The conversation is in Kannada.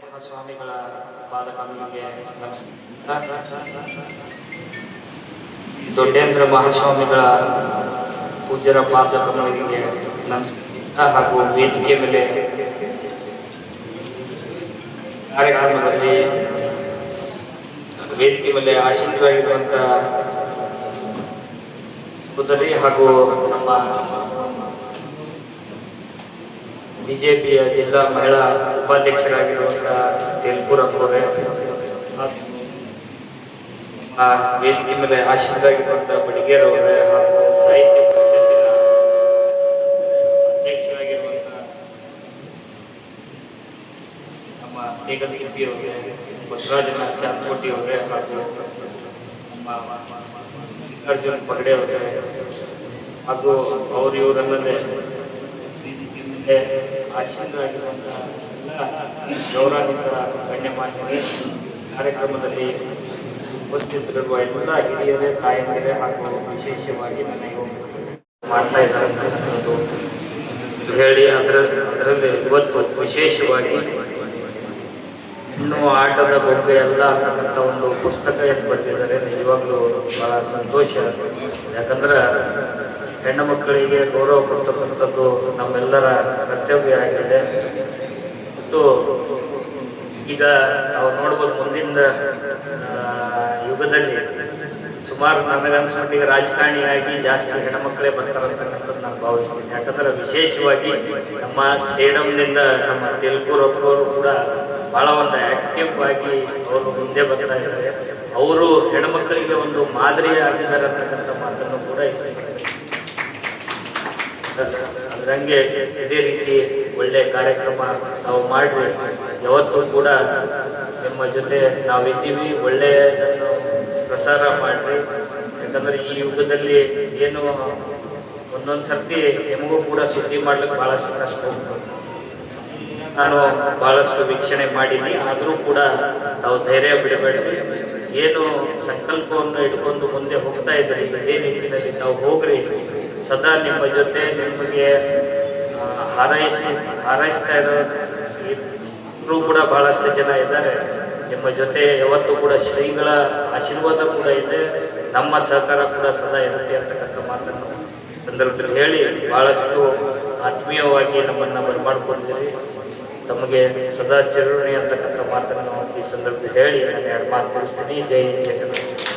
ಮಹಾಸ್ವಾಮಿಗಳ ಪಾದಕಮಲಿಗೆ ನಮಸ್ಕಾರ. ದೊಡ್ಡೇಂದ್ರ ಮಹಾಸ್ವಾಮಿಗಳ ಪೂಜ್ಯರ ಪಾದಕಮಲಿಗೆ ನಮಸ್ಕಾರ. ಹಾಗೂ ವೇದಿಕೆ ಮೇಲೆ ಕಾರ್ಯಕ್ರಮದಲ್ಲಿ ವೇದಿಕೆ ಮೇಲೆ ಆಸೀನರಾಗಿರುವಂತ ಕುದರಿ ಹಾಗೂ ನಮ್ಮ ಬಿಜೆಪಿಯ ಜಿಲ್ಲಾ ಮಹಿಳಾ ಉಪಾಧ್ಯಕ್ಷರಾಗಿರುವಂತಹ ತೇಲ್ಪುರ್ ಅವರೇ, ವೇದಿಕೆ ಮೇಲೆ ಆಸೀನರಾಗಿರುವಂತಹ ಬಡಿಗೇರ್ ಅವರೇ, ಹಾಗೂ ಸಾಹಿತ್ಯ ಪರಿಷತ್ತಿನ ಅಧ್ಯಕ್ಷರಾಗಿರುವಂತಹ ನಮ್ಮ ತೇಗಲ್ತಿಪ್ಪಿ ಅವರೇ, ಬಸವರಾಜನ ಚಾರ್ಕೋಟಿ ಅವರೇ, ಹಾಗೂ ನಮ್ಮ ಅರ್ಜುನ್ ಪಗಡೆ ಅವರೇ, ಹಾಗೂ ಅವರು ಇವರನ್ನದೇ ಆಶೀನರಾಗಿರುವಂತಹ ಗೌರವಾನ್ವಿತ ಗಣ್ಯಮಾನ್ಯರೇ, ಕಾರ್ಯಕ್ರಮದಲ್ಲಿ ಉಪಸ್ಥಿತರಿರುವ ಎಲ್ಲ ಹಿರಿಯರೇ, ತಾಯಂದಿರೇ ಹಾಗೂ ವಿಶೇಷವಾಗಿ ನನಗೆ ಮಾಡ್ತಾ ಇದ್ದಾರೆ ಅಂತಕ್ಕಂಥದ್ದು ಹೇಳಿ, ಅದರಲ್ಲಿ ಇವತ್ತು ವಿಶೇಷವಾಗಿ ಇನ್ನೂ ಆಟದ ಬೊಂಬೆ ಎಲ್ಲ ಅಂತಕ್ಕಂಥ ಒಂದು ಪುಸ್ತಕ ಏನು ಬರೆದಿದ್ದಾರೆ. ನಿಜವಾಗ್ಲೂ ಬಹಳ ಸಂತೋಷ. ಯಾಕಂದ್ರೆ ಹೆಣ್ಣು ಮಕ್ಕಳಿಗೆ ಗೌರವ ಕೊಡ್ತಕ್ಕಂಥದ್ದು ನಮ್ಮೆಲ್ಲರ ಕರ್ತವ್ಯ ಆಗಿದೆ. ಮತ್ತು ಈಗ ನಾವು ನೋಡ್ಬೋದು, ಮುಂದಿನ ಯುಗದಲ್ಲಿ ಸುಮಾರು ನನಗನ್ಸ್ಮಟ್ಟಿಗೆ ರಾಜಕಾರಣಿಯಾಗಿ ಜಾಸ್ತಿ ಹೆಣ್ಮಕ್ಳೇ ಬರ್ತಾರಂತಕ್ಕಂಥದ್ದು ನಾನು ಭಾವಿಸ್ತೀನಿ. ಯಾಕಂದ್ರೆ ವಿಶೇಷವಾಗಿ ನಮ್ಮ ಸೇಡಂನಿಂದ ನಮ್ಮ ತೇಲ್ಪುರ್ ಅವರು ಕೂಡ ಬಹಳ ಒಂದು ಆಕ್ಟಿವ್ ಆಗಿ ಅವರು ಮುಂದೆ ಬರ್ತಾ ಇದ್ದಾರೆ. ಅವರು ಹೆಣ್ಮಕ್ಕಳಿಗೆ ಒಂದು ಮಾದರಿ ಆಗಿದ್ದಾರೆ ಅಂತಕ್ಕಂಥ ಮಾತನ್ನು ಕೂಡ ಅದರಂಗೆ ಇದೇ ರೀತಿ ಒಳ್ಳೆ ಕಾರ್ಯಕ್ರಮ ನಾವು ಮಾಡ್ರಿ. ಯಾವತ್ತೂ ಕೂಡ ನಿಮ್ಮ ಜೊತೆ ನಾವಿದ್ದೀವಿ, ಒಳ್ಳೆಯದನ್ನು ಪ್ರಸಾರ ಮಾಡ್ರಿ. ಯಾಕಂದ್ರೆ ಈ ಯುಗದಲ್ಲಿ ಏನು ಒಂದೊಂದು ಸರ್ತಿ ನಿಮಗೂ ಕೂಡ ಸುದ್ದಿ ಮಾಡ್ಲಿಕ್ಕೆ ಬಹಳಷ್ಟು ಕಷ್ಟ ಹೋಗ್ತದೆ. ನಾನು ಬಹಳಷ್ಟು ವೀಕ್ಷಣೆ ಮಾಡೀನಿ. ಆದರೂ ಕೂಡ ತಾವು ಧೈರ್ಯ ಬಿಡಬೇಡ್ರಿ. ಏನು ಸಂಕಲ್ಪವನ್ನು ಇಟ್ಕೊಂಡು ಮುಂದೆ ಹೋಗ್ತಾ ಇದ್ರಿ, ಇದೇ ನಿಟ್ಟಿನಲ್ಲಿ ತಾವು ಹೋಗ್ರಿ. ಸದಾ ನಿಮ್ಮ ಜೊತೆ ನಿಮಗೆ ಹಾರೈಸ್ತಾ ಇರೋ ಕೂಡ ಬಹಳಷ್ಟು ಜನ ಇದ್ದಾರೆ. ನಿಮ್ಮ ಜೊತೆ ಯಾವತ್ತೂ ಕೂಡ ಶ್ರೀಗಳ ಆಶೀರ್ವಾದ ಕೂಡ ಇದೆ, ನಮ್ಮ ಸಹಕಾರ ಕೂಡ ಸದಾ ಇರುತ್ತೆ ಅಂತಕ್ಕಂಥ ಮಾತನ್ನು ಸಂದರ್ಭದಲ್ಲಿ ಹೇಳಿ, ಬಹಳಷ್ಟು ಆತ್ಮೀಯವಾಗಿ ನಮ್ಮನ್ನು ಬರಮಾಡ್ಕೊಂಡಿದ್ದೀರಿ. ತಮಗೆ ಸದಾ ಚಿರುಣಿ ಅಂತಕ್ಕಂಥ ಮಾತನ್ನು ಈ ಸಂದರ್ಭದಲ್ಲಿ ಹೇಳಿ ನಾನು ಎರಡು ಮಾತು ಮುಗಿಸ್ತೀನಿ. ಜೈ ಹಿಂದ್, ಜೈ ಕರ್ನಾಟಕ.